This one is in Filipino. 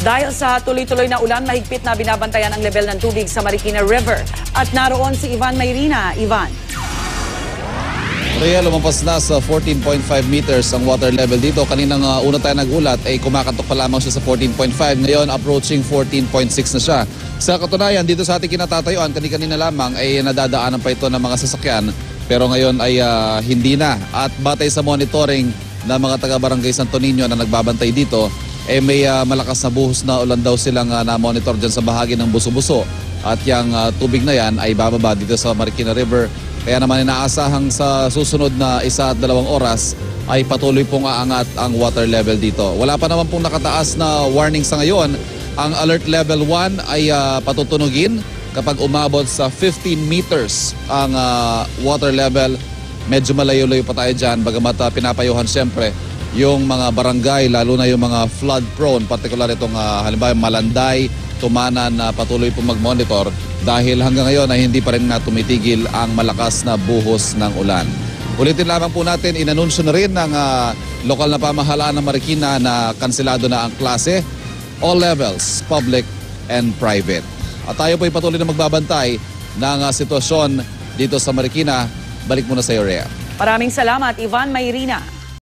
Dahil sa tuloy-tuloy na ulan, mahigpit na binabantayan ang level ng tubig sa Marikina River. At naroon si Ivan Mayrina. Ivan. Kaya lumampas na sa 14.5 meters ang water level dito. Kaninang una tayo nagulat ay kumakatok pa lamang siya sa 14.5. Ngayon approaching 14.6 na siya. Sa katunayan, dito sa ating kinatatayuan, kanina lamang ay nadadaanan pa ito ng mga sasakyan. Pero ngayon ay hindi na. At batay sa monitoring ng mga taga-barangay Santo Niño na nagbabantay dito, may malakas na buhos na ulan daw silang na-monitor dyan sa bahagi ng Buso-Buso. At yung tubig na yan ay bababa dito sa Marikina River. Kaya naman inaasahang sa susunod na 1 at 2 oras ay patuloy pong aangat ang water level dito. Wala pa naman pong nakataas na warning sa ngayon. Ang alert level 1 ay patutunugin kapag umabot sa 15 meters ang water level. Medyo malayo-layo pa tayo dyan, bagamat pinapayuhan siyempre yung mga barangay, lalo na yung mga flood prone, partikular itong halimbawa Malanday, Tumanan na patuloy pong mag-monitor dahil hanggang ngayon ay hindi pa rin tumitigil ang malakas na buhos ng ulan. Ulitin lamang po natin, inanunsyo na rin ng lokal na pamahalaan ng Marikina na kanselado na ang klase, all levels, public and private. At tayo po ay patuloy na magbabantay ng sitwasyon dito sa Marikina. Balik muna sa iyo, Rhea. Maraming salamat, Ivan Mayrina.